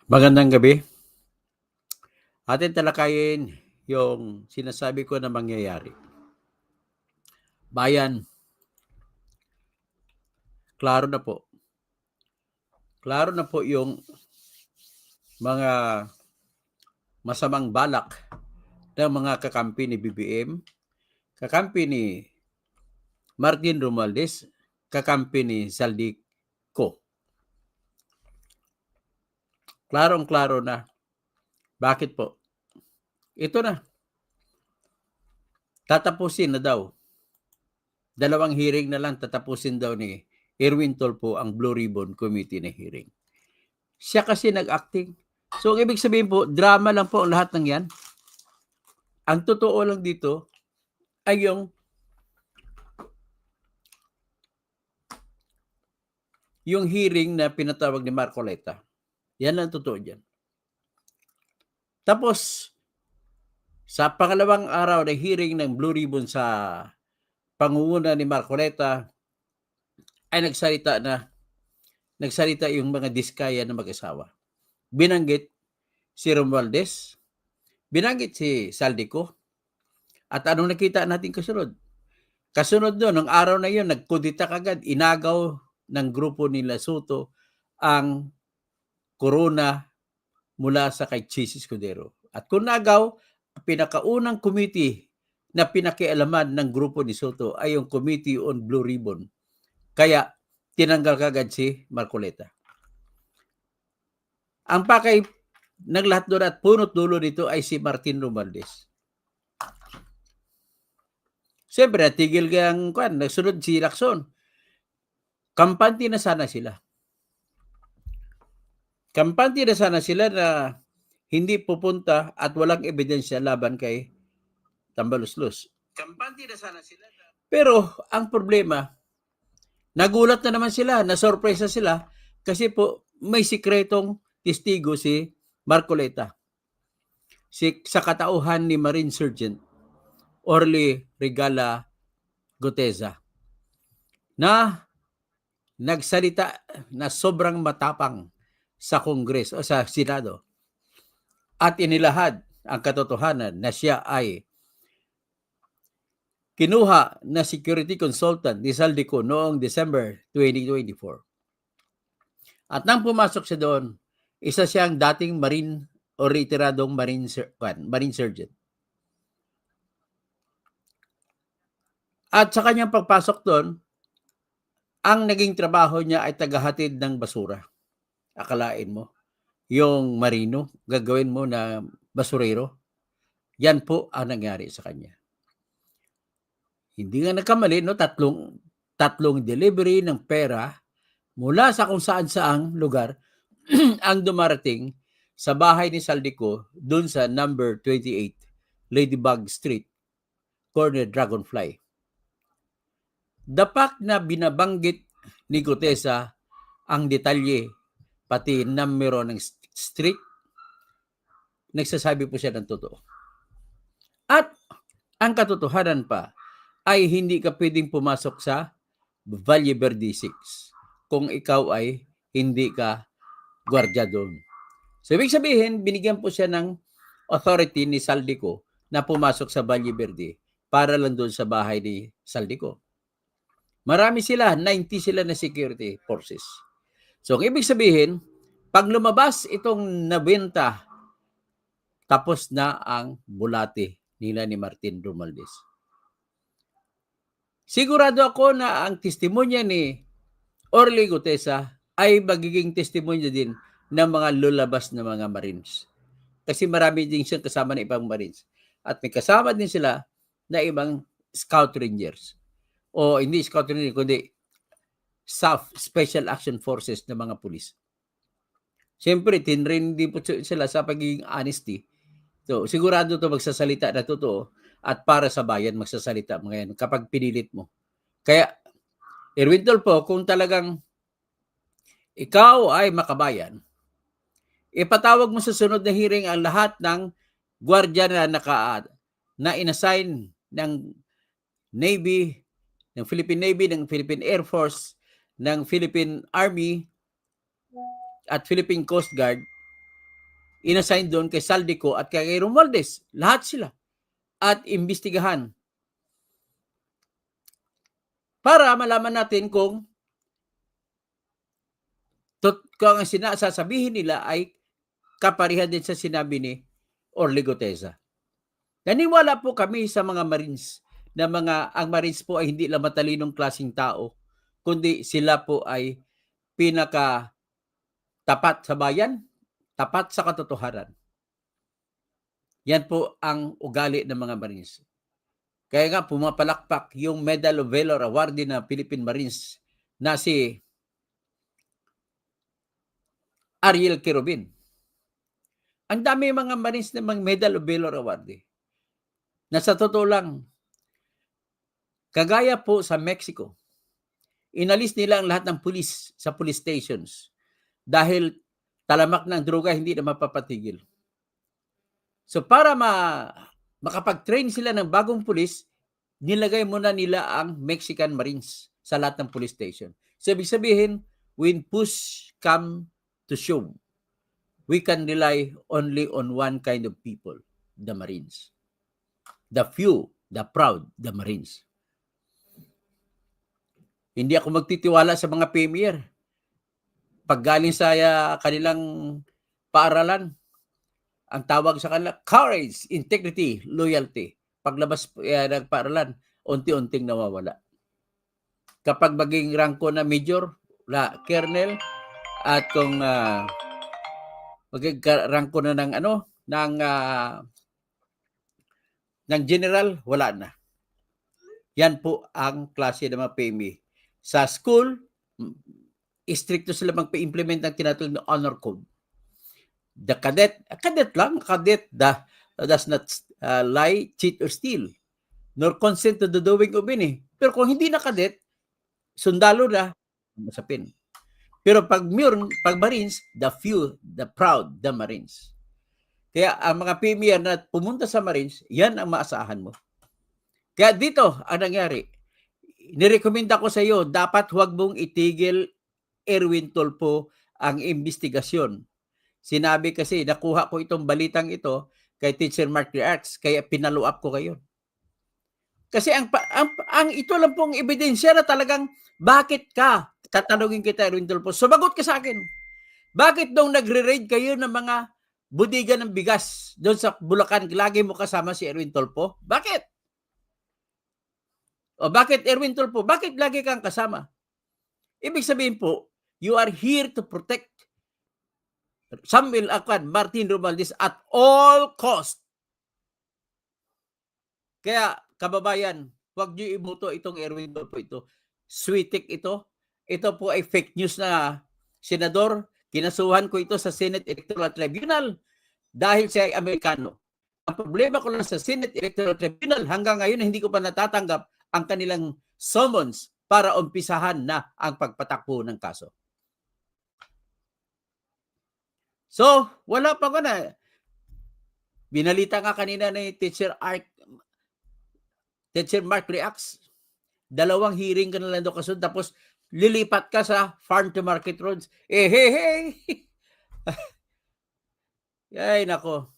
Magandang gabi. Atin talakayin yung sinasabi ko na mangyayari. Bayan, klaro na po. Klaro na po yung mga masamang balak ng mga kakampi ni BBM, kakampi ni Martin Romualdez, kakampi ni Saldico. Klarong-klaro na. Bakit po? Ito na. Tatapusin na daw. 2 hearing na lang tatapusin daw ni Erwin Tulfo ang Blue Ribbon Committee na hearing. Siya kasi nag-acting. So, ang ibig sabihin po, drama lang po ang lahat ng yan. Ang totoo lang dito ay yung hearing na pinatawag ni Marcoleta. Yan ang totoo dyan. Tapos, sa pangalawang araw na hearing ng Blue Ribbon sa pangunguna ni Marcoleta, ay nagsalita yung mga diskaya na mag-asawa. Binanggit si Romualdez, binanggit si Saldico, at anong nakita natin kasunod? Kasunod doon, ng araw na yun, nagkudita kagad, inagaw ng grupo nila Soto ang corona mula sa kay Chis Escudero. At kung nagaw, pinakaunang committee na pinakialaman ng grupo ni Soto ay yung Committee on Blue Ribbon. Kaya tinanggal kagad si Marcoleta. Ang pakay ng lahat doon at punot dulo dito ay si Martin Romualdez. Siyempre, natigil kang nagsunod si Lacson. Kampante na sana sila. Kampante na sana sila na hindi pupunta at walang ebidensya laban kay Tambaluslos. Kampante na sana sila. Pero ang problema, nagulat na naman sila, nasorpresa sila kasi po may sikretong testigo si Marcoleta. Sa katauhan ni Marine Sergeant Orly Regala Guteza na nagsalita na sobrang matapang sa Kongreso o sa Senado at inilahad ang katotohanan na siya ay kinuha na security consultant ni Saldico noong December 2024. At nang pumasok siya doon, isa siyang dating Marine o retiradong Marine Sergeant. At sa kanyang pagpasok doon, ang naging trabaho niya ay tagahatid ng basura. Akalain mo, yung marino, gagawin mo na basurero. Yan po ang nangyari sa kanya. Hindi nga nagkamali, no? Tatlong delivery ng pera mula sa kung saan-saang lugar ang dumarating sa bahay ni Saldico dun sa number 28 Ladybug Street, corner Dragonfly. Dapat na binabanggit ni Gutesa ang detalye pati numero ng street, nagsasabi po siya ng totoo. At ang katotohanan pa ay hindi ka pwedeng pumasok sa Valle Verde 6 kung ikaw ay hindi ka gwardiya doon. So, ibig sabihin, binigyan po siya ng authority ni Saldico na pumasok sa Valle Verde para lang doon sa bahay ni Saldico. Marami sila, 90 sila na security forces. So, ang ibig sabihin, pag lumabas itong nabenta, tapos na ang bulate nila ni Martin Romualdez. Sigurado ako na ang testimonya ni Orly Gutesa ay magiging testimonya din ng mga lulabas na mga Marines. Kasi marami din siyang kasama ng ibang Marines. At may kasama din sila na ibang Scout Rangers. O hindi Scout Rangers, kundi SAF, Special Action Forces na mga pulis. Siyempre, tinrain din po sila sa pagiging honesty. So, sigurado to magsasalita na totoo at para sa bayan magsasalita mga yan kapag pinilit mo. Kaya, Erwin Tulfo, kung talagang ikaw ay makabayan, ipatawag mo sa sunod na hearing ang lahat ng gwardiya na inassign ng Navy, ng Philippine Navy, ng Philippine Air Force, ng Philippine Army, at Philippine Coast Guard inassign doon kay Saldico at kay Romualdez. Lahat sila. At imbestigahan. Para malaman natin kung ang sasabihin nila ay kaparihan din sa sinabi ni Orly Gutesa. Naniwala po kami sa mga Marines na ang Marines po ay hindi lang matalinong klaseng tao, kundi sila po ay pinaka tapat sa bayan, tapat sa katotohanan. Yan po ang ugali ng mga Marines. Kaya nga pumapalakpak yung Medal of Valor awardee na Philippine Marines na si Ariel Quirobin. Ang dami mga Marines na mga Medal of Valor awardee. Na sa totoo lang, kagaya po sa Mexico, inalis nila ang lahat ng pulis sa police stations dahil talamak ng droga hindi na mapapatigil. So para makapag-train sila ng bagong pulis, nilagay muna nila ang Mexican Marines sa lahat ng police station. So ibig sabihin, when push come to shove, we can rely only on one kind of people, the Marines. The few, the proud, the Marines. Hindi ako magtitiwala sa mga premier. Pag galing sa kanilang paaralan, ang tawag sa kanila, courage, integrity, loyalty. Paglabas ng paaralan, unti-unting nawawala. Kapag maging rangko na major, colonel, at kung maging rangko na ng general, wala na. Yan po ang klase ng mga PME. Sa school, stricto sila magpa-implement ng tinatawag na honor code. The cadet does not lie, cheat, or steal, nor consent to the doing of any. Pero kung hindi na cadet, sundalo na, masapin. Pero pag Marines, the few, the proud, the Marines. Kaya ang mga premier na pumunta sa Marines, yan ang maasahan mo. Kaya dito, ang nangyari, nirekomenda ko sa iyo, dapat huwag mong itigil, Erwin Tulfo, ang investigasyon. Sinabi kasi, nakuha ko itong balitang ito kay Teacher Mark Reacts, kaya pinalo up ko kayo. Kasi ang ito lang pong ebidensya na talagang, bakit ka? Tatanungin kita, Erwin Tulfo, sumagot ka sa akin. Bakit nung nagre-raid kayo ng mga budiga ng bigas doon sa Bulacan, lagi mo kasama si Erwin Tulfo? Bakit? O bakit, Erwin Tulfo? Bakit lagi kang kasama? Ibig sabihin po, you are here to protect Samuel Akpan, Martin Romualdez at all cost. Kaya, kababayan, huwag niyo iboto itong Erwin Tulfo ito. Switik ito. Ito po ay fake news na senador. Kinasuhan ko ito sa Senate Electoral Tribunal dahil siya ay Amerikano. Ang problema ko lang sa Senate Electoral Tribunal, hanggang ngayon hindi ko pa natatanggap ang kanilang summons para umpisahan na ang pagpatakbo ng kaso. So, wala pa ko na. Binalita nga kanina ni Teacher Mark Reacts, 2 hearing ka na lang doon kasunod, tapos lilipat ka sa farm to market roads. Hey. Ay, nako.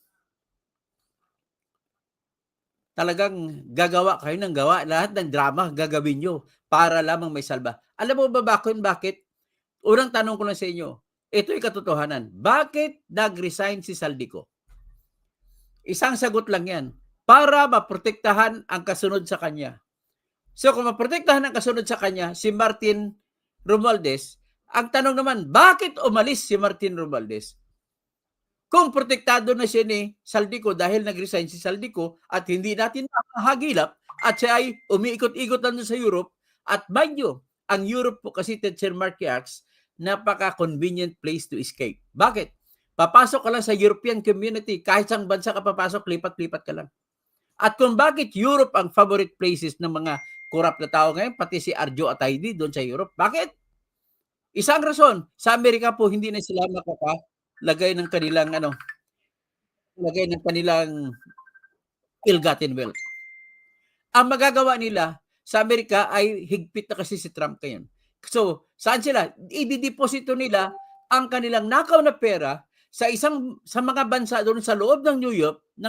Talagang gagawa kayo ng gawa. Lahat ng drama gagawin nyo para lamang may salba. Alam mo ba bakit? Unang tanong ko lang sa inyo, ito'y katotohanan. Bakit nag-resign si Saldico? Isang sagot lang yan. Para maprotektahan ang kasunod sa kanya. So kung maprotektahan ang kasunod sa kanya, si Martin Romualdez, ang tanong naman, bakit umalis si Martin Romualdez? Kung protektado na siya ni Saldico dahil nag-resign si Saldico at hindi natin makahagilap at siya ay umiikot-ikot na sa Europe, at mind you, ang Europe po kasi, Teacher Mark Reacts, napaka-convenient place to escape. Bakit? Papasok ka lang sa European community, kahit sang bansa ka papasok, lipat-lipat ka lang. At kung bakit Europe ang favorite places ng mga corrupt na tao ngayon, pati si Arjo Ataydi doon sa Europe. Bakit? Isang rason, sa Amerika po hindi na sila makapalagay ng kanilang ill-gotten wealth. Ang magagawa nila sa Amerika ay higpit na kasi si Trump ngayon. So, saan sila? I-deposito nila ang kanilang nakaw na pera sa mga bansa doon sa loob ng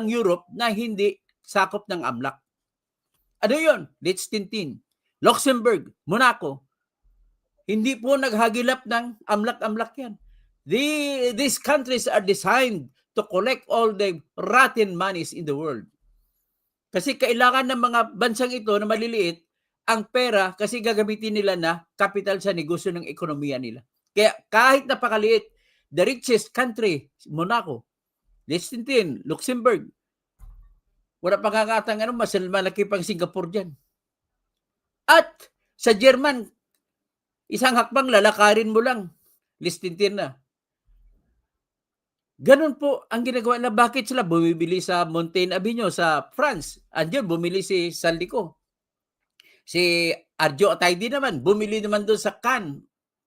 Europe na hindi sakop ng AMLAC. Ano 'yon? Liechtenstein, Luxembourg, Monaco. Hindi po naghagilap ng AMLAC yan. These countries are designed to collect all the rotten monies in the world. Kasi kailangan ng mga bansang ito na maliliit ang pera kasi gagamitin nila na capital sa negosyo ng ekonomiya nila. Kaya kahit napakaliit, the richest country, Monaco, Liechtenstein, Luxembourg, wala pang kakatang mas malaki pang Singapore dyan. At sa German, isang hakbang lalakarin mo lang, Liechtenstein na. Ganun po ang ginagawa na. Bakit sila bumibili sa Montaigne Avenue sa France? Andiyan bumili si Saldico. Si Arjo Ataydi naman, bumili naman doon sa Cannes,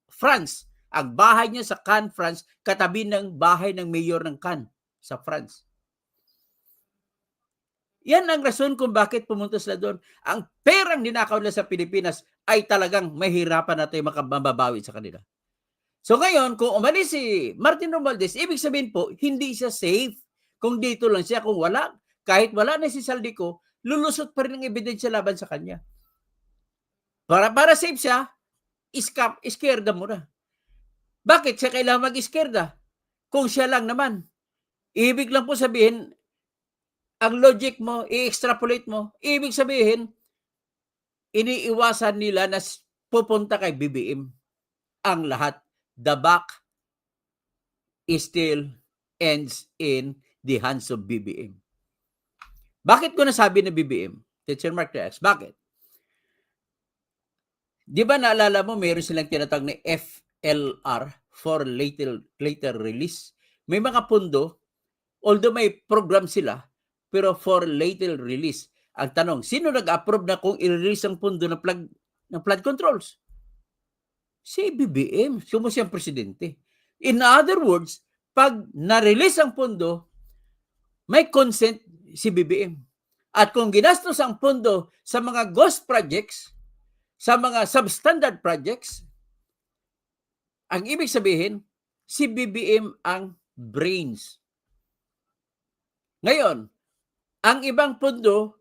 France. Ang bahay niya sa Cannes, France, katabi ng bahay ng mayor ng Cannes sa France. Yan ang rason kung bakit pumunta sila doon. Ang perang ninakaw nila sa Pilipinas ay talagang mahirapan natin makababawi sa kanila. So ngayon, kung umalis si Martin Romualdez, ibig sabihin po, hindi siya safe. Kung dito lang siya, kung wala, kahit wala na si Saldico, lulusot pa rin ang ebidensya laban sa kanya. Para safe siya, iskerda mo na. Bakit siya kailangan mag-iskerda? Kung siya lang naman. Ibig lang po sabihin, ang logic mo, i-extrapolate mo, ibig sabihin, iniiwasan nila na pupunta kay BBM ang lahat. The buck still ends in the hands of BBM. Bakit ko nasabi na BBM? Teacher Mark Reyes, bakit? Di ba naalala mo, mayroon silang tinatawag na FLR, for later release. May mga pundo, although may program sila, pero for later release. Ang tanong, sino nag-approve na kung i-release ang pundo ng flood controls? Si BBM, sumo siyang presidente. In other words, pag na-release ang pundo, may consent si BBM. At kung ginastos ang pundo sa mga ghost projects, sa mga substandard projects, ang ibig sabihin, si BBM ang brains. Ngayon, ang ibang pundo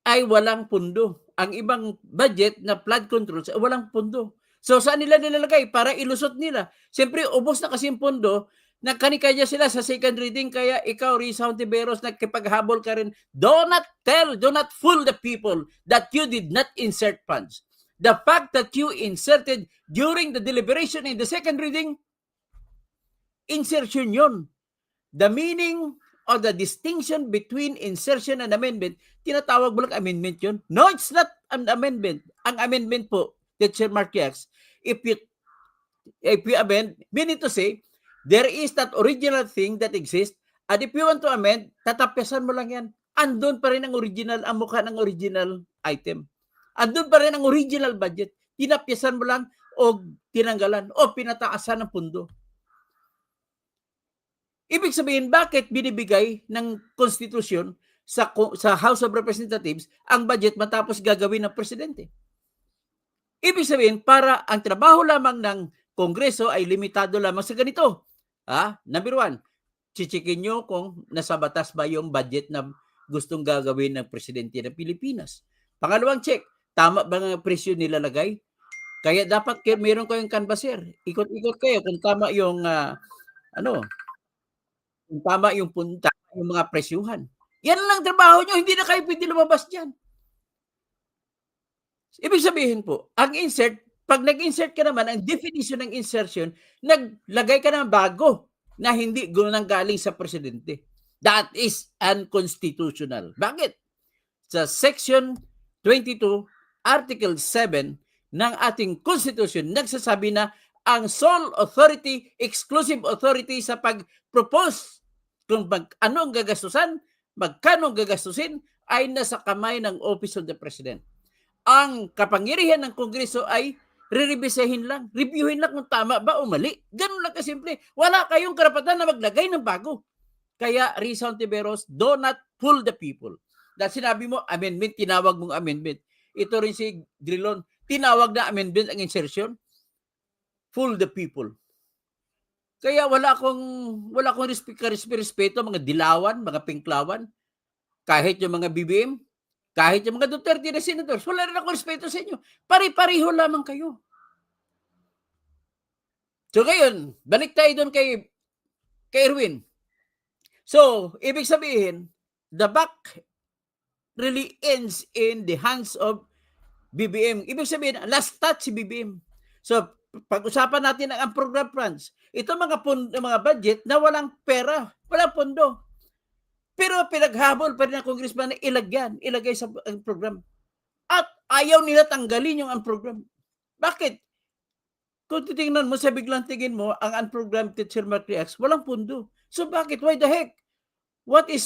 ay walang pundo. Ang ibang budget na flood controls ay walang pundo. So, saan nila nilalagay? Para ilusot nila. Siyempre, ubos na kasi yung pundo, nagkanikaya sila sa second reading, kaya ikaw, Risa Hontiveros, nagkipaghabol ka rin. Do not fool the people that you did not insert funds. The fact that you inserted during the deliberation in the second reading, insertion yun. The meaning or the distinction between insertion and amendment, tinatawag mo lang amendment yun. No, it's not an amendment. Ang amendment po, Teacher Marquez, if you amend, meaning to say, there is that original thing that exists, and if you want to amend, tatapyasan mo lang yan. Andun pa rin ang original, ang mukha ng original item. Andun pa rin ang original budget. Tinapyasan mo lang o tinanggalan o pinataasan ng pundo. Ibig sabihin, bakit binibigay ng konstitusyon sa House of Representatives ang budget matapos gagawin ng presidente? Ibig sabihin, para ang trabaho lamang ng Kongreso ay limitado lamang sa ganito. Number one, chichikin nyo kung nasa batas ba yung budget na gustong gagawin ng presidente ng Pilipinas. Pangalawang check, tama ba ang presyo nilalagay? Kaya dapat mayroon kayong canvasser. Ikot-ikot kayo kung tama yung kung tama yung punta, yung mga presyuhan. Yan lang trabaho nyo, hindi na kayo pwede lumabas dyan. Ibig sabihin po, ang insert, pag nag-insert ka naman, ang definition ng insertion, naglagay ka ng bago na hindi galing sa presidente. That is unconstitutional. Bakit? Sa Section 22, Article 7 ng ating Constitution, nagsasabi na ang sole authority, exclusive authority sa pag-propose kung ano ang gagastusan, magkano ang gagastusin, ay nasa kamay ng Office of the President. Ang kapangyarihan ng Kongreso ay re-revisahin lang, reviewin lang kung tama ba o mali. Ganun lang kasimple. Wala kayong karapatan na maglagay ng bago. Kaya, Risa Hontiveros, do not fool the people. Dahil sinabi mo, amendment, tinawag mong amendment. Ito rin si Drilon, tinawag na amendment ang insertion. Fool the people. Kaya wala akong respeto mga dilawan, mga pinklawan, kahit yung mga BBM, kahit yung mga Duterte na senadors, wala rin akong respeto sa inyo. Pare-pareho lamang kayo. So ngayon, balik tayo doon kay Erwin. So, ibig sabihin, the buck really ends in the hands of BBM. Ibig sabihin, last touch si BBM. So, pag-usapan natin ang program funds. Ito mga budget na walang pera, walang pondo. Pero pinaghabol pa rin ang congressman na ilagay sa program. At ayaw nila tanggalin yung program. Bakit? Kung titingnan mo, sa biglang tingin mo, ang unprogrammed teacher matrix, walang pondo. So bakit? Why the heck? What is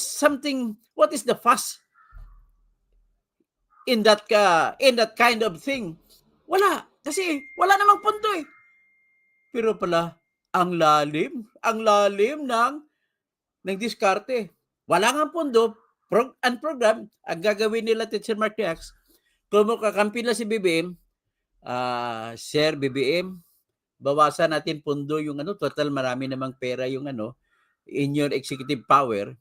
the fuss in that kind of thing? Wala. Kasi wala namang pondo eh. Pero pala, ang lalim ng diskarte. Wala nga pondo, unprogrammed, ang gagawin nila teacher matrix, kung makakampi na si BBM, Sir BBM, bawasan natin pondo yung total marami namang pera yung in your executive power.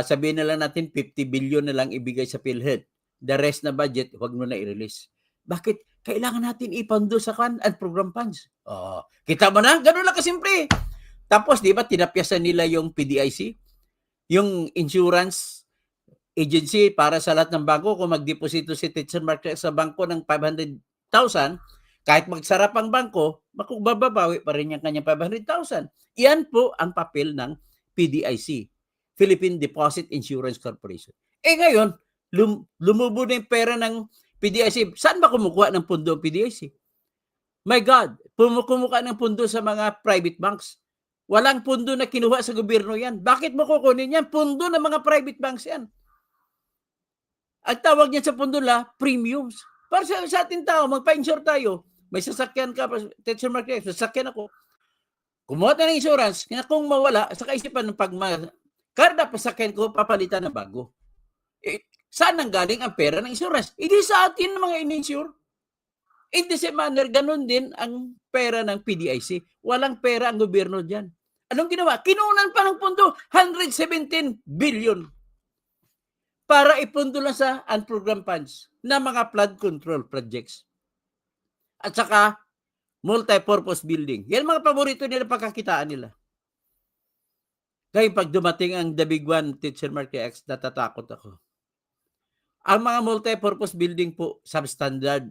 Sabihin na lang natin 50 billion na lang ibigay sa PhilHealth. The rest na budget, wag mo na i-release. Bakit? Kailangan natin ipondo sa program funds. Kita mo na? Ganun lang kasimple. Tapos, di ba, tinapyasan nila yung PDIC, yung insurance agency para sa lahat ng bangko. Kung magdeposito si teacher matrix sa bangko ng 500,000, kahit magsarap ang bangko, mababawi pa rin yung kanyang 500,000. Yan po ang papel ng PDIC, Philippine Deposit Insurance Corporation. Ngayon, lumubo na yung pera ng PDIC. Saan ba kumukuha ng pondo ang PDIC? My God, kumukuha ng pondo sa mga private banks. Walang pondo na kinuha sa gobyerno yan. Bakit mo kukunin yan? Pondo ng mga private banks yan. Ang tawag niyan sa pondo premiums. Para sa ating tao, magpa-insure tayo. May sasakyan ka, teacher matrix, sasakyan ako. Kumuha na ng insurance, kung mawala, sa kaisipan ng karda pasakyan ko, papalitan na bago. Saan nang galing ang pera ng insurance? Hindi sa atin mga in-insure. In the same manner, ganun din ang pera ng PDIC. Walang pera ang gobyerno dyan. Anong ginawa? Kinunan pa ng pondo, 117 billion para ipondo lang sa unprogrammed funds na mga flood control projects. At saka, multi-purpose building. Yan mga paborito nila, pagkakitaan nila. Kaya pag dumating ang the big one, teacher matrix, natatakot ako. Ang mga multi-purpose building po, substandard,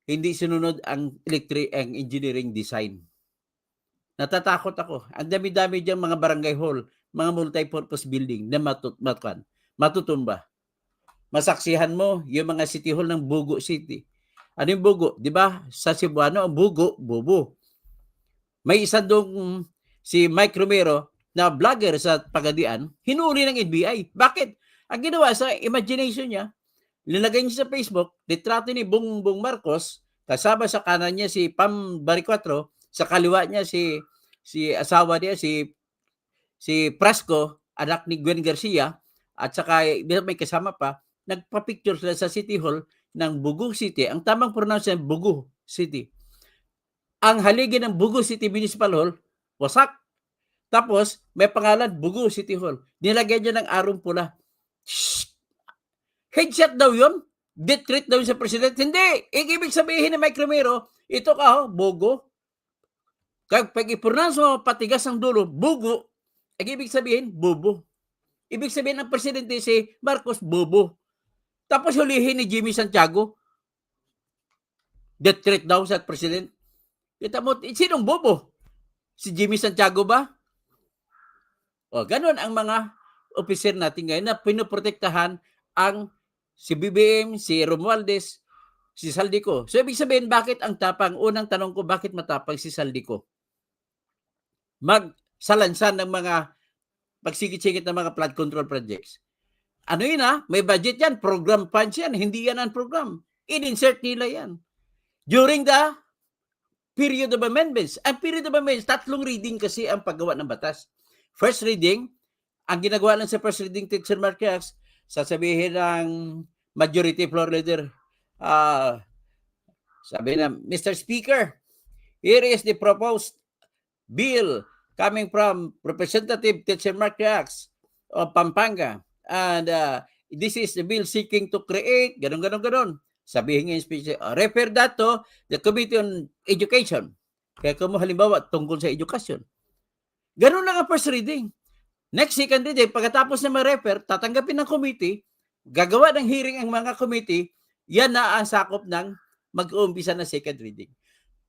hindi sinunod ang engineering design. Natatakot ako. Ang dami-dami diyang mga barangay hall, mga multi-purpose building na matutumba. Masaksihan mo yung mga city hall ng Bugo City. Ano yung Bugo? Di ba? Sa Cebuano, ang Bugo, Bubo. May isa doong si Mike Romero na vlogger sa Pagadian, hinuli ng NBI. Bakit? Ang ginawa sa imagination niya, linagay niya sa Facebook, litrato ni Bongbong Marcos, kasama sa kanan niya si Pam Baricuatro, sa kaliwa niya si asawa niya, si Prasco, anak ni Gwen Garcia, at saka may kasama pa, nagpa-picture sila sa City Hall ng Bugo City. Ang tamang pronunciation, Bugo City. Ang haligi ng Bugo City Municipal Hall, wasak. Tapos, may pangalan, Bugo City Hall. Nilagyan niya ng arong pula. Shhh! Headshot daw yun? Death threat daw sa president? Hindi! Ibig sabihin ni Mike Romero, ito ka, Bugo. Pag i-pronounce mo, patigas ang dulo, Bugo, ibig sabihin, Bobo. Ibig sabihin ng presidente si Marcos, Bobo. Tapos hulihin ni Jimmy Santiago, death threat daw sa president. Kita mo, sinong Bobo? Si Jimmy Santiago ba? Ganun ang mga officer natin ngayon na pinoprotektahan ang si BBM, si Romualdez, si Saldico. So, ibig sabihin, bakit ang tapang? Unang tanong ko, bakit matapang si Saldico? Magsalansan ng mga pagsigit-sigit ng mga flood control projects. Ano yun may budget yan, program funds yan, hindi yan ang program. In-insert nila yan. During the period of amendments. Ang period of amendments, 3 reading kasi ang paggawa ng batas. First reading, ang ginagawa lang sa first reading, teacher Marquez, sasabihin ng majority floor leader, sabi na, Mr. Speaker, here is the proposed bill coming from Representative Teacher Mark Reacts of Pampanga. And this is the bill seeking to create, ganon. Sabihin nga yung speech, refer that to the Committee on Education. Kaya kung halimbawa, tungkol sa edukasyon. Ganon lang ang first reading. Next, second reading, pagkatapos na ma-refer, tatanggapin ng committee, gagawa ng hearing ang mga committee, yan na ang sakop ng mag-uumpisa na second reading.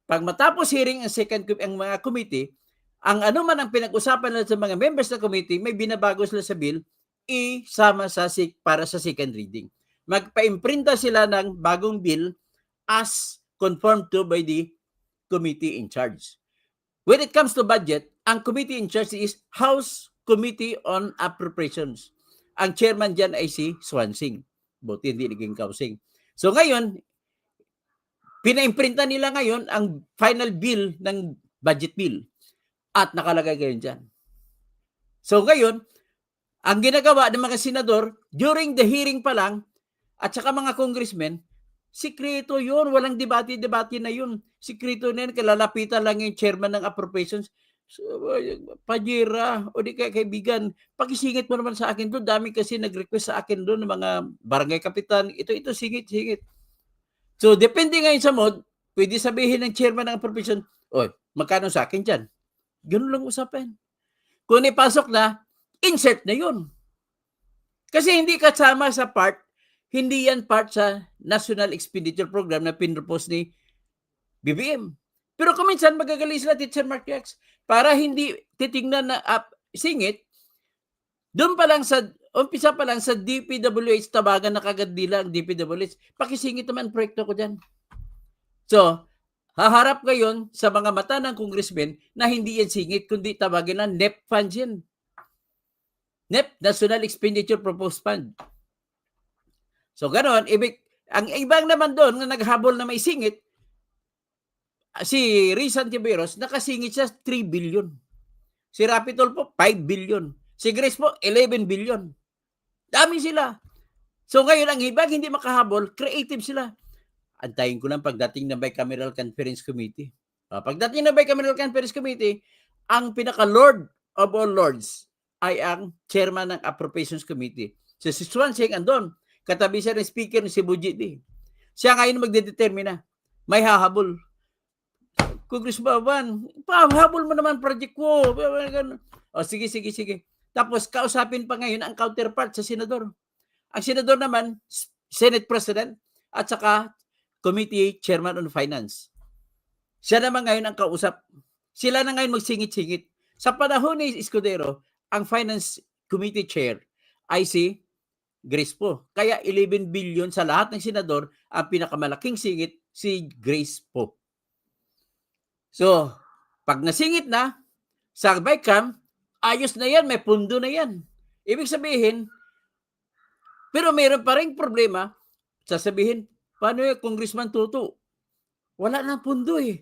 Pag matapos hearing ang mga committee, ang ano man ang pinag-usapan nila sa mga members ng committee, may binabago sila sa bill, isama para sa second reading. Magpa-imprinta sila ng bagong bill as confirmed to by the committee in charge. When it comes to budget, ang committee in charge is House Committee on Appropriations. Ang chairman dyan ay si Swansing. Buti hindi naging Kausing. So ngayon, pina-imprinta nila ngayon ang final bill ng budget bill. At nakalagay ngayon dyan. So ngayon, ang ginagawa ng mga senador, during the hearing pa lang, at saka mga congressmen, sikreto yun, walang debate na yun. Sikreto na yun, kalalapitan lang yung chairman ng appropriations. So, Pajira, o di kaya kaibigan, pakisingit mo naman sa akin doon. Dami kasi nag-request sa akin doon ng mga barangay kapitan. Ito, singit. So, depende ngayon sa mod, pwede sabihin ng chairman ng appropriation, oy, magkano sa akin dyan? Ganun lang usapan. Kung ipasok na, insert na yun. Kasi hindi kasama sa part, hindi yan part sa National Expenditure Program na pinropose ni BBM. Pero kung minsan magagali sila, Teacher Mark Reacts, para hindi titingnan na singit, doon pa lang umpisa pa lang sa DPWH, tabagan na kagad nila ang DPWH, pakisingit naman proyekto ko dyan. So, haharap ngayon sa mga mata ng congressmen na hindi yan singit, kundi tawagin na NEP funds yan. NEP, National Expenditure Proposed Fund. So, ganoon, ang ibang naman doon na naghabol na may singit, si Rizan Tiberos, nakasingit siya 3 billion. Si Rapi Tulfo, 5 billion. Si Grace po, 11 billion. Dami sila. So ngayon, ang ibang hindi makahabol, creative sila. Antayin ko lang pagdating ng Bicameral Conference Committee. Pagdating ng Bicameral Conference Committee, ang pinaka-Lord of all Lords ay ang chairman ng Appropriations Committee. So si Swansing andon. Katabi siya ng speaker ni si Bujiti. Siya ngayon magdedetermina. May hahabol. Congressman, pahabol mo naman project ko. O sige. Tapos kausapin pa ngayon ang counterpart sa senador. Ang senador naman, Senate President at saka Committee Chairman on Finance. Siya naman ngayon ang kausap. Sila na ngayon magsingit-singit. Sa panahon ni Escudero, ang Finance Committee Chair ay si Grace po. Kaya 11 billion sa lahat ng senador, ang pinakamalaking singit si Grace po. So, pag nasingit na, sa BICAM, ayos na yan, may pundo na yan. Ibig sabihin, pero mayroon pa rin problema, sasabihin, paano yung Congressman Tutu? Wala na pundo eh.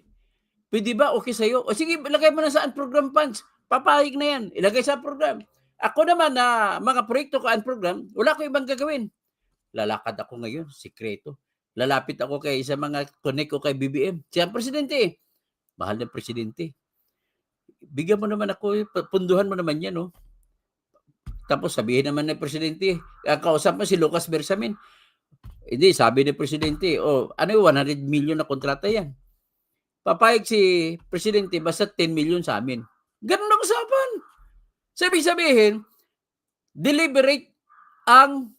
Pwede ba? Okay sa'yo? O sige, ilagay mo na saan program funds. Papayag na yan. Ilagay sa program. Ako naman na mga proyekto ko ang program, wala ko ibang gagawin. Lalakad ako ngayon, sikreto. Lalapit ako sa mga connect ko kay BBM. Siya ang presidente eh. Mahal na presidente. Bigyan mo naman ako, punduhan mo naman yan, no? Tapos sabihin naman ng presidente, kausap mo si Lucas Bersamin. Hindi, sabi ng presidente, ano yung 100 million na kontrata yan? Papayag si presidente, basta 10 million sa amin. Ganun ang usapan. Sabihin, deliberate ang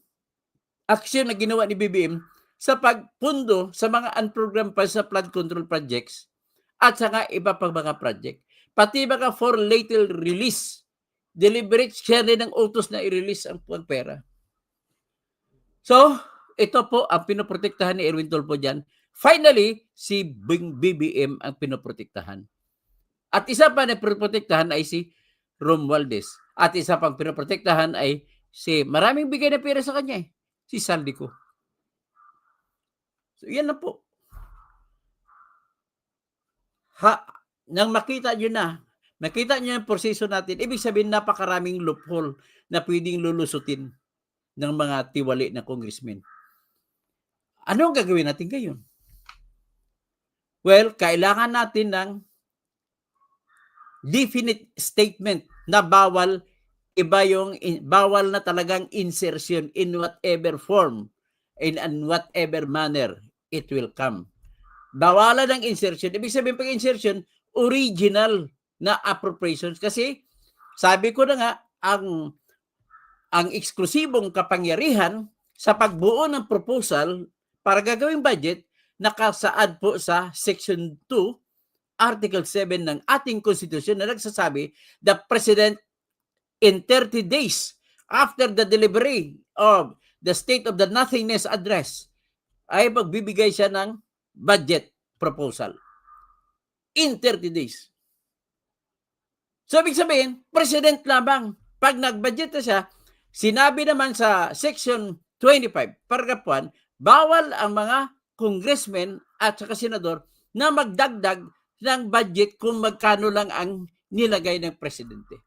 aksyon na ginawa ni BBM sa pagpundo sa mga unprogrammed pa sa flood control projects at saka iba pang mga project. Pati mga for later release, deliberate siya rin ng utos na i-release ang pera. So, ito po ang pinoprotektahan ni Erwin Tulfo dyan. Finally, si BBM ang pinoprotektahan. At isa pa na pinoprotektahan ay si Romualdez. At isa pang pinoprotektahan ay maraming bigay na pera sa kanya si Saldico. So, yan na po. Nang makita nyo yung proseso natin, ibig sabihin napakaraming loophole na pwedeng lulusutin ng mga tiwali na congressmen. Ano ang gagawin natin ngayon? Well, kailangan natin ng definite statement na bawal bawal na talagang insertion in whatever form in whatever manner it will come. Bawalan ng insertion. Ibig sabihin pag insertion, original na appropriations. Kasi sabi ko na nga, ang eksklusibong kapangyarihan sa pagbuo ng proposal para gagawing budget nakasaad po sa Section 2, Article 7 ng ating Constitution na nagsasabi, the President in 30 days after the delivery of the State of the Nothingness Address ay magbibigay siya ng budget proposal. In 30 days. So, ibig sabihin, President lamang. Pag nag-budget na siya, sinabi naman sa Section 25, Paragraph 1, bawal ang mga congressmen at saka senador na magdagdag ng budget kung magkano lang ang nilagay ng presidente.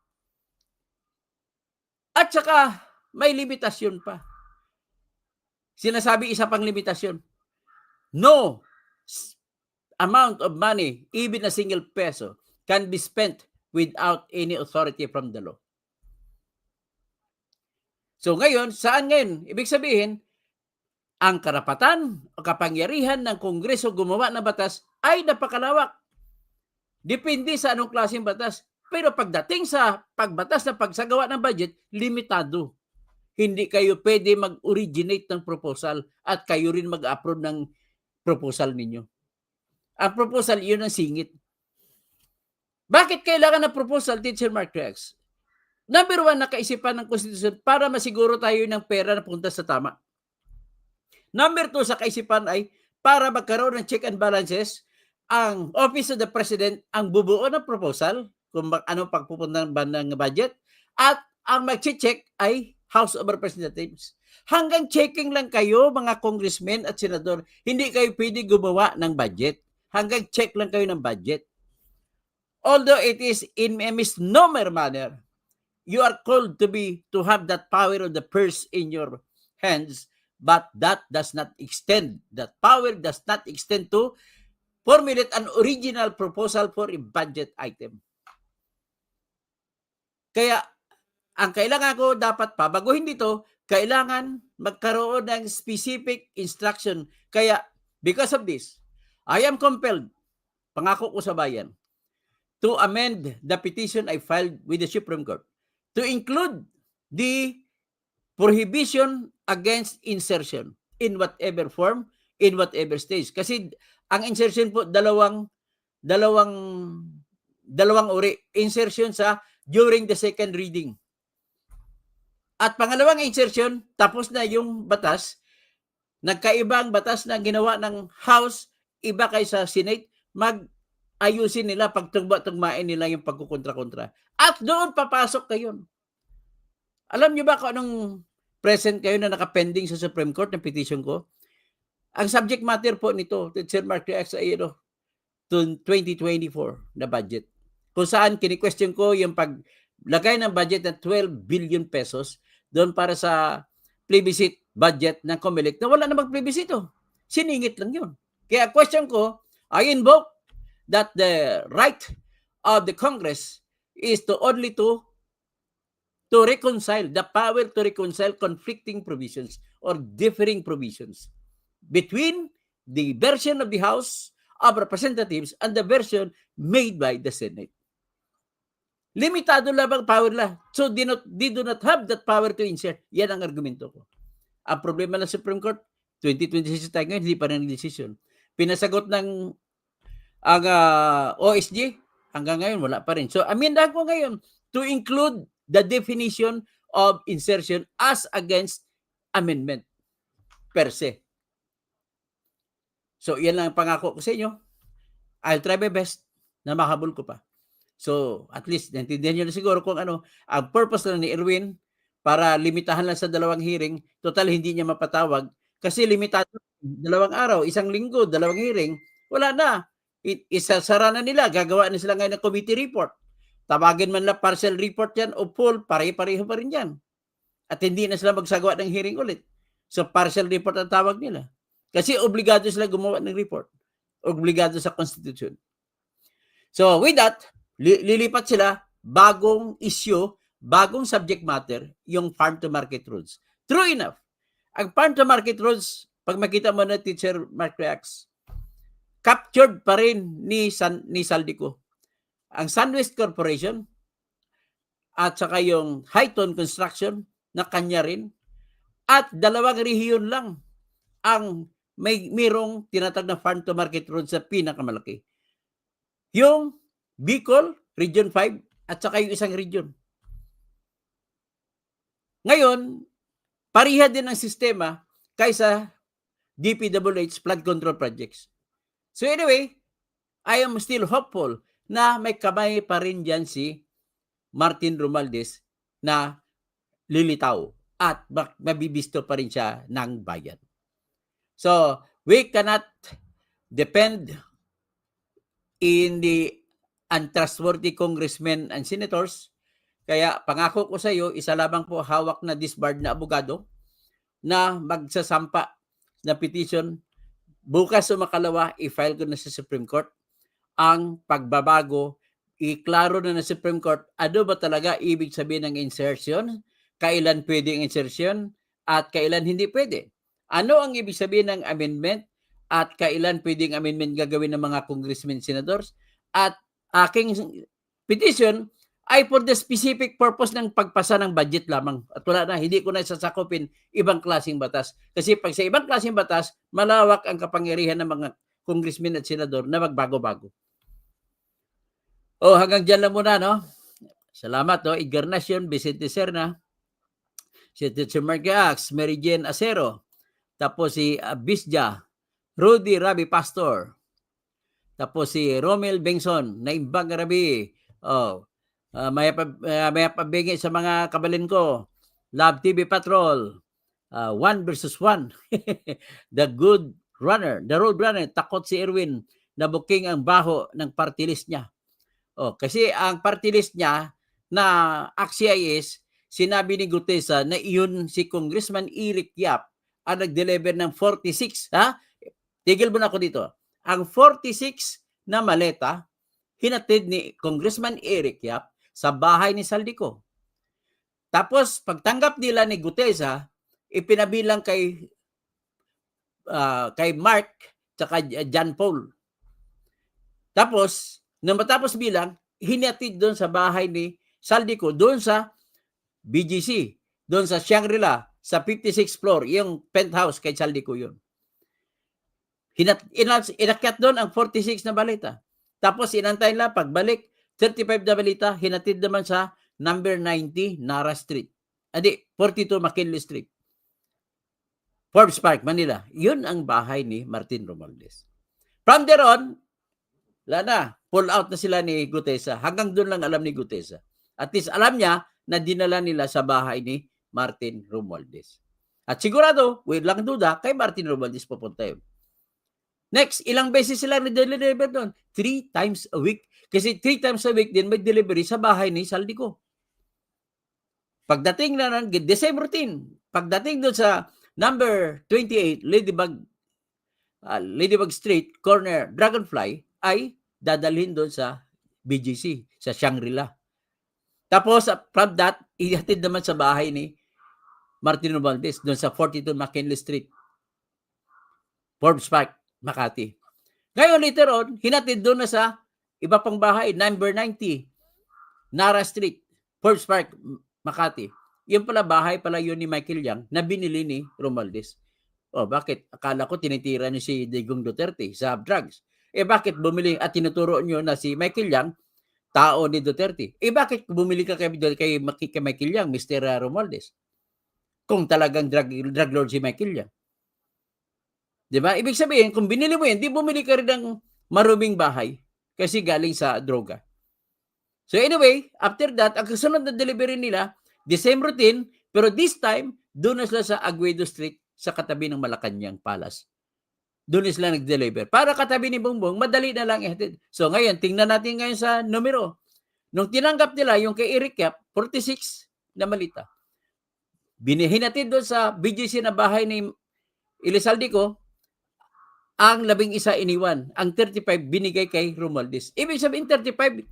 At saka may limitasyon pa. Sinasabi isa pang limitasyon. No amount of money, even a single peso, can be spent without any authority from the law. So ngayon, saan ngayon? Ibig sabihin, ang karapatan o kapangyarihan ng Kongreso gumawa ng batas ay napakalawak. Depende sa anong klaseng batas. Pero pagdating sa pagbatas na pagsagawa ng budget, limitado. Hindi kayo pwede mag-originate ng proposal at kayo rin mag-approve ng proposal ninyo. Ang proposal, yun ang singit. Bakit kailangan ng proposal, Teacher Mark Rex? Number 1, nakaisipan ng Constitution para masiguro tayo ng pera na punta sa tama. Number 2, sa kaisipan ay para magkaroon ng check and balances, ang Office of the President ang bubuo ng proposal kung anong pagpupunta ng budget at ang mag-check ay House of Representatives. Hanggang checking lang kayo mga congressmen at senador, hindi kayo pwede gumawa ng budget. Hanggang check lang kayo ng budget. Although it is in a misnomer manner, you are called to have that power of the purse in your hands, but that power does not extend to formulate an original proposal for a budget item. Kaya, ang kailangan ko dapat pabaguhin dito, kailangan magkaroon ng specific instruction. Kaya, because of this, I am compelled, pangako ko sa bayan, to amend the petition I filed with the Supreme Court to include the prohibition against insertion in whatever form, in whatever stage. Kasi ang insertion po dalawang uri. Insertion sa during the second reading. At pangalawang insertion, tapos na yung batas, nagkaibang batas na ginawa ng House, iba kay sa Senate, mag-ayusin nila, pagtugma-tugmain nila yung pagkukontra-kontra. At doon papasok kayo. Alam niyo ba kung anong present kayo na nakapending sa Supreme Court ng petition ko? Ang subject matter po nito, Sir Mark Rex, ay 2024 na budget. Kung saan kini-question ko yung paglagay ng budget na 12 billion pesos doon para sa plebiscite budget ng COMELEC na wala namang plebiscito. Siningit lang yun. Kaya question ko, I invoke that the right of the Congress is to only to reconcile, the power to reconcile conflicting provisions or differing provisions between the version of the House of Representatives and the version made by the Senate. Limitado lamang power lang. So, they do not have that power to insert. Yan ang argumento ko. Ang problema ng Supreme Court, 2026 tayo ngayon, hindi pa rin decision. Pinasagot ng ang OSG, hanggang ngayon, wala pa rin. So, amindahan ko ngayon to include the definition of insertion as against amendment per se. So, yan lang ang pangako ko sa inyo. I'll try my best na makahabol ko pa. So, at least, naintindihan nyo na siguro kung ano, ang purpose lang ni Erwin para limitahan lang sa 2 hearing, total hindi niya mapatawag, kasi limitado, 2 araw, 1 linggo, 2 hearing, wala na. Isasara na nila, gagawa na sila ngayon ng committee report. Tawagin man lang partial report yan o full, pare-pareho pa rin yan. At hindi na sila magsagawa ng hearing ulit. So, partial report ang tawag nila. Kasi obligado sila gumawa ng report. Obligado sa Constitution. So, with that, Lilipat sila, bagong issue, bagong subject matter, yung farm to market rules. True enough. Ang farm to market rules, pag makita mo na Teacher Mark Reacts, captured pa rin ni Saldico. Ang SunWest Corporation at saka yung Highton Construction na kanya rin, at dalawang rehiyon lang ang mayroong tinatag na farm to market road sa pinakamalaki. Yung Bicol, Region 5, at saka yung isang region. Ngayon, pariha din ang sistema kaysa DPWH flood control projects. So anyway, I am still hopeful na may kamay pa rin dyan si Martin Romualdez na lilitaw at mabibisto pa rin siya ng bayan. So, we cannot depend in the untrustworthy congressmen and senators. Kaya pangako ko sa iyo, isa lamang po hawak na disbarred na abogado na magsasampa na petition. Bukas o makalawa, i-file ko na sa Supreme Court ang pagbabago. Iklaro na ng Supreme Court, ano ba talaga ibig sabihin ng insertion? Kailan pwede ang insertion at kailan hindi pwede? Ano ang ibig sabihin ng amendment at kailan pwedeng amendment gagawin ng mga congressmen, senators? At aking petition ay for the specific purpose ng pagpasa ng budget lamang. At wala na, hindi ko na sasakupin ibang klaseng batas. Kasi pag sa ibang klaseng batas, malawak ang kapangyarihan ng mga congressmen at senador na magbago-bago. Hanggang dyan lang muna, no? Salamat, no? Edgar Nacion, Vicente Serna, si Teacher Mark Reacts, Mary Jane Acero, tapos si Bisja, Rudy Rabi Pastor, tapos si Romel Bengson, Naimbang Rabi, may pabigay sa mga kabalin ko, Love TV Patrol, 1 versus 1, The Good Runner, The Road Runner, takot si Erwin na booking ang baho ng party list niya. Kasi ang party list niya na AXIS, sinabi ni Gutesa na iyon si Congressman Eric Yap ang nag-deliver ng 46. Ha? Tigil mo na ako dito. Ang 46 na maleta, hinatid ni Congressman Eric Yap sa bahay ni Saldico. Tapos, pagtanggap nila ni Gutesa, ipinabilang kay Mark tsaka John Paul. Tapos, nang matapos bilang, hinatid doon sa bahay ni Saldico, doon sa BGC, doon sa Shangri-La, sa 56th floor, yung penthouse kay Saldico yun. Inakyat doon ang 46 na balita. Tapos inantay lang, pagbalik, 35 na balita, hinatid naman sa number 90 Nara Street. 42 McKinley Street. Forbes Park, Manila. Yun ang bahay ni Martin Romualdez. From there on, pull out na sila ni Gutesa. Hanggang doon lang alam ni Gutesa. At least alam niya na dinala nila sa bahay ni Martin Romualdez. At sigurado, walang duda, kay Martin Romualdez pupunta yun. Next, ilang beses sila na-deliver doon? 3 times a week. Kasi 3 times a week din may delivery sa bahay ni Saldico. Pagdating na ng the same routine. Pagdating doon sa number 28, Ladybug Street, corner Dragonfly, ay dadalhin doon sa BGC, sa Shangri-La. Tapos, from that, ihatid naman sa bahay ni Martin Romualdez, doon sa 42 McKinley Street, Forbes Park, Makati. Ngayon, later on, hinatid doon na sa iba pang bahay, number 90, Nara Street, Forbes Park, Makati. Yung pala, bahay pala yun ni Michael Yang na binili ni Romualdez. Bakit? Akala ko tinitira niyo si Digong Duterte sa drugs. Bakit bumili at tinuturo niyo na si Michael Yang, tao ni Duterte? Bakit bumili ka kay Michael Yang, Mr. Romualdez? Kung talagang drug lord si Michael Yang. Diba? Ibig sabihin, kung binili mo yan, di bumili ka rin ng maruming bahay kasi galing sa droga. So anyway, after that, ang kasunod na delivery nila, the same routine, pero this time, doon na sila sa Aguedo Street, sa katabi ng Malacanang Palace. Doon na sila nag-deliver. Para katabi ni Bongbong, madali na lang ihatid. So ngayon, tingnan natin ngayon sa numero. Nung tinanggap nila yung kay Eric Yap, 46 na malita. Binihinatid doon sa BGC na bahay ni Saldico, ang 11 iniwan. Ang 35 binigay kay Romualdez. Ibig sabihin 35,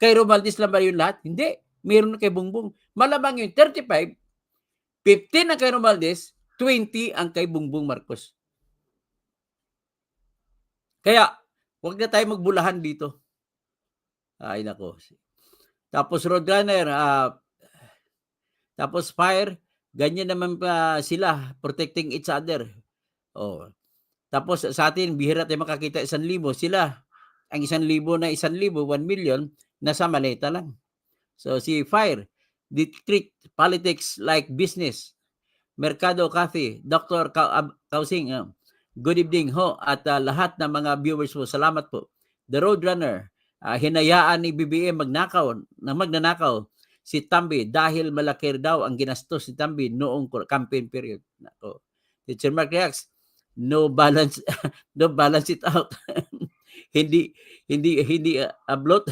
Kay Romualdez lang ba yung lahat? Hindi. Meron na kay Bongbong. Malamang yung 35, 15 ang kay Romualdez, 20 ang kay Bongbong Marcos. Kaya, huwag na tayo magbulahan dito. Ay, nako. Tapos Roadrunner, tapos Fire, ganyan naman pa sila, protecting each other. Oh. Tapos sa atin, bihira tayo makakita 1,000. Sila, ang 1,000 na 1,000, 1 million, nasa maleta lang. So si Fire, they treat politics like business. Mercado Cathy, Dr. Kausing, good evening ho at lahat ng mga viewers mo. Salamat po. The Roadrunner, hinayaan ni BBM magnanakaw si Tambi dahil malaki daw ang ginastos si Tambi noong campaign period. Nako. Teacher Mark reacts, no balance no balance it out. hindi upload.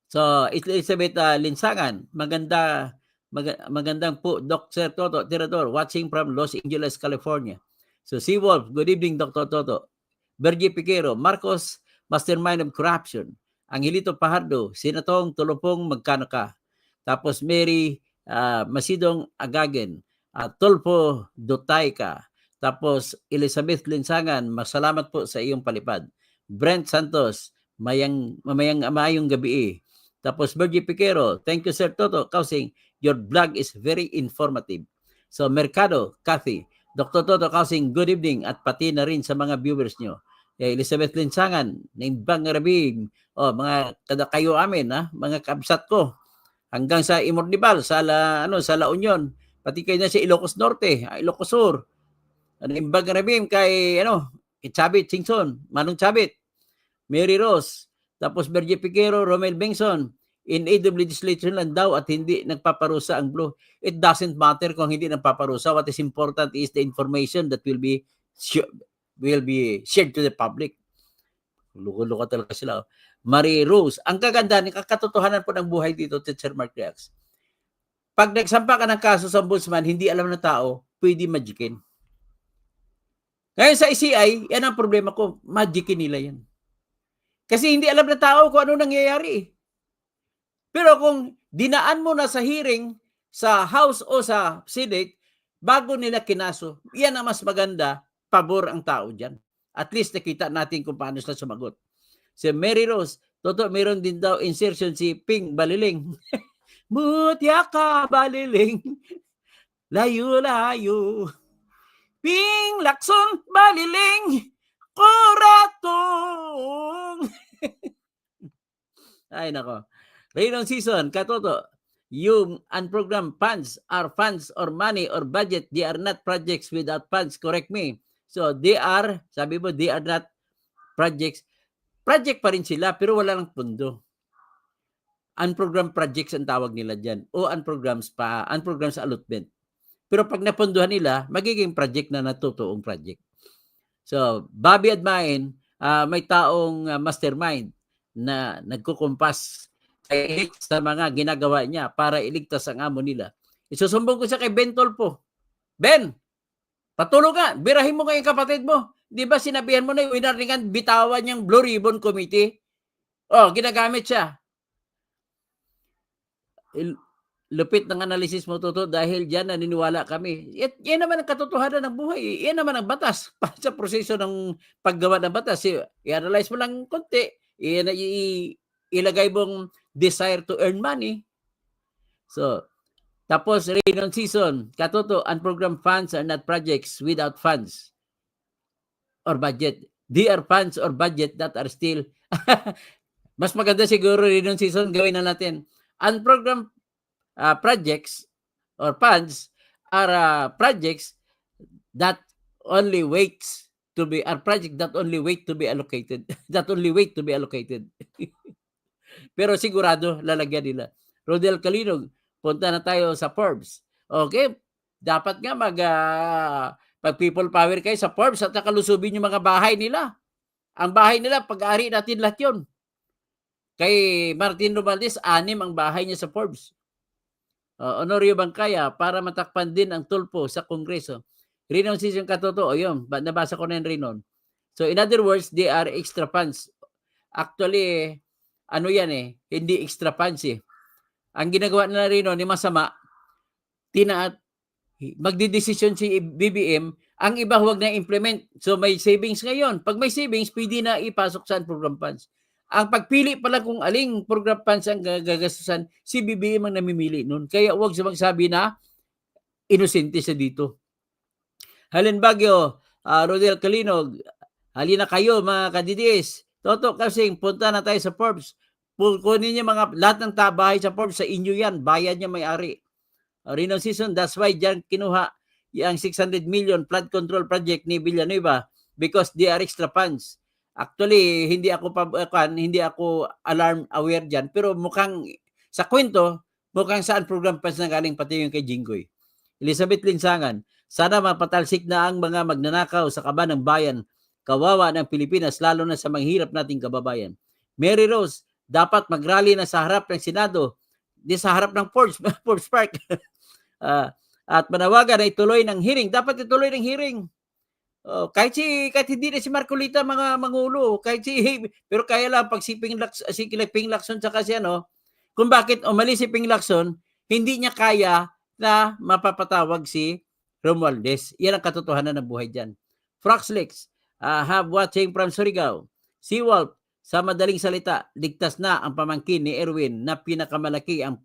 So, Elizabeth Linsangan, magandang po, Dr. Toto Tirador, watching from Los Angeles, California. So, Seawolf, good evening, Dr. Toto. Bergie Piquero, Marcos, mastermind of corruption. Angelito Pajardo, Sinatong Tulupong, magkano ka? Tapos Mary Masidong Agagen, Tulpo Dutayka. Tapos Elizabeth Linsangan, masalamat po sa iyong palipad. Brent Santos, mamayang gabi. Tapos Bergie Piquero, thank you Sir Toto Kausing, your blog is very informative. So Mercado, Cathy, Dr. Toto Kausing, good evening at pati na rin sa mga viewers nyo. Elizabeth Linsangan, Naimbang Rabing, mga kayo amin, mga kabsat ko, hanggang sa Imornibal, sa La Union, pati kayo na sa Ilocos Norte, Ilocos Sur, Naimbang Rabing kay, Chabit Singson, Manong Chabit, Mary Rose, tapos Bergie Piquero, Romel Bengson, in aid of legislation lang daw at hindi nagpaparusa ang Blue. It doesn't matter kung hindi nagpaparusa. What is important is the information that will be shared to the public. Luko-luko talaga sila. Marie Rose, ang kaganda, katotohanan po ng buhay dito, Teacher Mark Reacts. Pag nagsampa ka ng kaso sa ombudsman, hindi alam ng tao, pwede magikin. Ngayon sa ICI, yan ang problema ko, magikin nila yan. Kasi hindi alam ng tao kung ano nangyayari. Pero kung dinaan mo na sa hearing sa House o sa Senate, bago nila kinaso, yan ang mas maganda, pabor ang tao dyan. At least nakita natin kung paano sila sumagot. Si Mary Rose, Toto, meron din daw insertion si Ping Baliling. Mutya ka, Baliling. Layo-layo. Ping Lakson, Baliling. Koratong. Ay, nako. Rayon season, Katoto, yung unprogrammed funds are funds or money or budget. They are not projects without funds. Correct me. So, they are, sabi mo, they are not projects. Project pa rin sila, pero wala lang pundo. Unprogrammed projects ang tawag nila dyan. O unprogrammed allotment. Pero pag napunduhan nila, magiging project na natutuong project. So, Bobby Admain, may taong mastermind na nagkukumpas sa mga ginagawa niya para iligtas ang amo nila. Isusumbong ko siya kay Ben Tolpo. Ben, patulong ka. Birahin mo kayong kapatid mo. Di ba sinabihan mo na yung winarningan bitawan niyang Blue Ribbon Committee? Ginagamit siya. Lupit ng analysis mo, Toto, dahil dyan naniniwala kami. Yan naman ang katotohanan ng buhay. Yan naman ang batas. Sa proseso ng paggawa ng batas, i-analyze mo lang konti, ilagay mong desire to earn money. So, tapos Rayon season, Katoto, unprogrammed funds are not projects without funds or budget. They are funds or budget that are still mas maganda siguro Rayon season, gawin na natin. Unprogrammed projects or funds are projects that only waits to be allocated. That only wait to be allocated. Pero sigurado lalagyan nila. Rodel Calinog, punta na tayo sa Forbes. Okay? Dapat nga pag people power kayo sa Forbes at nakalusubin yung mga bahay nila. Ang bahay nila, pag-ari natin lahat yun. Kay Martin Romualdez, 6 ang bahay niya sa Forbes. Honorio Bangkaya, para matakpan din ang tulpo sa Kongreso. Rinon season, Katoto, yun, nabasa ko na yung Rinon. So in other words, they are extra funds. Actually, ano yan eh, hindi extra funds eh. Ang ginagawa nila rin ni masama, magdidesisyon si BBM, ang iba huwag na implement. So may savings ngayon. Pag may savings, pwede na ipasok sa program funds. Ang pagpili pala kung aling program funds ang gagastusan, si BBM ang namimili nun. Kaya huwag siya magsabi na inosente siya dito. Halen Baguio, Rodel Calinog, halina kayo mga kadidies. Toto Kasing, punta na tayo sa Forbes. Kunin niyo lahat ng bahay sa Forbes, sa inyo yan. Bayad niya may-ari. Reno season, that's why dyan kinuha yung 600 million flood control project ni Villanueva because they are extra funds. Actually, hindi ako alarm aware dyan, pero mukhang sa kwento, mukhang saan program funds na galing pati yung kay Jinggoy. Elizabeth Linsangan, sana mapatalsik na ang mga magnanakaw sa kaba ng bayan, kawawa ng Pilipinas, lalo na sa manghirap nating kababayan. Mary Rose, dapat magrally na sa harap ng Senado, di sa harap ng Forbes Park. At manawagan na ituloy ng hearing. Dapat ituloy ng hearing. Kahit hindi na si Marcolita mga mangulo, pero kaya lang pag si Ping Lacson sa kasi kung bakit umalis si Ping Lacson, hindi niya kaya na mapapatawag si Romualdez. Yan ang katotohanan ng buhay diyan. Froxlex, have watching from Surigao. Seawolf, sa madaling salita, ligtas na ang pamangkin ni Erwin na pinakamalaki ang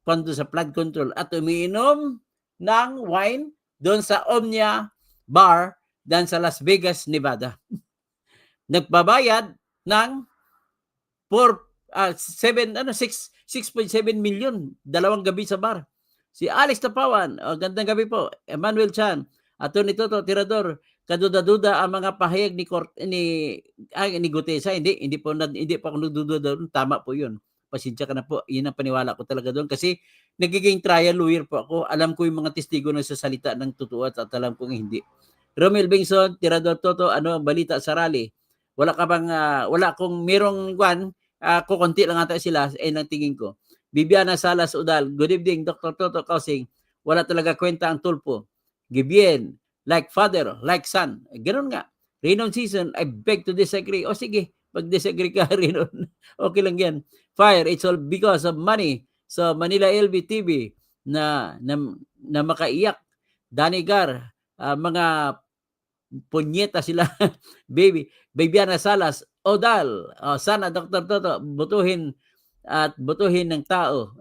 pondo sa flood control at umiinom ng wine doon sa Omnia Bar dan sa Las Vegas, Nevada. Nagbabayad ng 6.7 million, 2 gabi sa bar. Si Alex Tapawan, gandang gabi po. Emmanuel Chan, Atty. Toto Tirador, kaduda-duda ang mga pahayag ni Gutesa. Hindi po ako nagdududa doon. Tama po 'yun. Pasensya ka na po. Yun ang paniwala ko talaga doon kasi nagiging trial lawyer po ako. Alam ko yung mga testigo na sasalita ng totoo at alam kong hindi. Romel Bengson, Tirador Toto, ano ang balita sa rally? Wala akong merong kukunti lang ata sila ng tingin ko. Bibiana Salas Udal, good evening Dr. Toto Kausing. Wala talaga kwenta ang tulpo. Gibien, like father, like son. Ganun nga. Reno season, I beg to disagree. O sige, pag-disagree ka rin. Okay lang yan. Fire, it's all because of money. So Manila LB TV na makaiyak. Danigar, mga punyeta sila. Bibiana Salas, Odal, sana Dr. Toto, butuhin ng tao,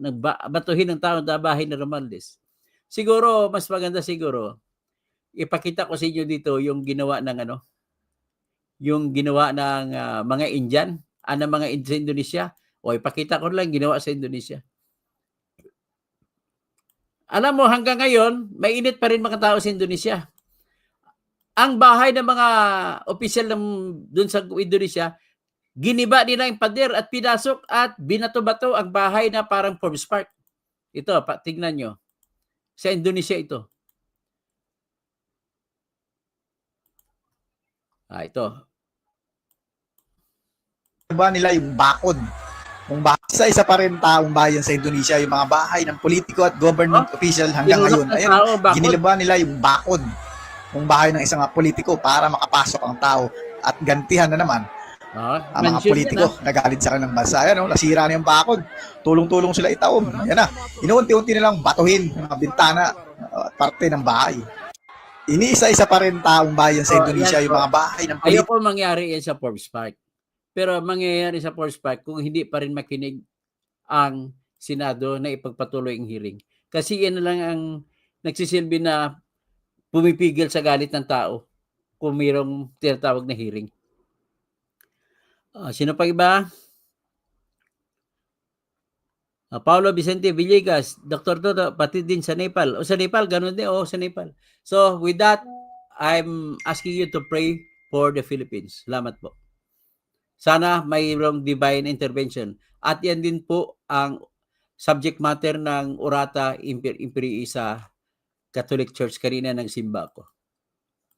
batuhin ng tao na bahay ni Romualdez. Siguro, mas maganda siguro, ipakita ko sa inyo dito yung ginawa ng mga Indian, ng mga sa Indonesia. O ipakita ko lang ginawa sa Indonesia. Alam mo, hanggang ngayon, mainit pa rin mga tao sa Indonesia. Ang bahay ng mga opisyal doon sa Indonesia, giniba nila yung pader at pinasok at binato-bato ang bahay na parang Forbes Park. Ito, tignan nyo. Sa Indonesia ito. Ito. Ba nila yung bakod? Kung isa pa rin taong bayan sa Indonesia, yung mga bahay ng politiko at government official hanggang ngayon. Ayun, ginilaba nila yung bakod ng bahay ng isang politiko para makapasok ang tao at gantihan na naman ang mga politiko na galit sa kanilang bansa. Ayan, nasira na yung bakod. Tulong-tulong sila itaom. Ayan na. Inuunti-unti nilang batuhin yung mga bintana at parte ng bahay. Iniisa-isa pa rin taong bayan sa Indonesia yung mga bahay ng politiko. Ayoko mangyari yan sa Forbes Park. Pero mangyayari sa Forbes Park kung hindi pa rin makinig ang Senado na ipagpatuloy ang hearing. Kasi yan lang ang nagsisilbi na pumipigil sa galit ng tao kung mayroong tinatawag na hearing. Sino pa iba? Paulo Vicente Villegas, Dr. Toto, pati din sa Nepal. Sa Nepal, ganun din. Sa Nepal. So, with that, I'm asking you to pray for the Philippines. Salamat po. Sana mayroong divine intervention. At yan din po ang subject matter ng Orata Imperii sa Catholic Church kanina ng simba ko.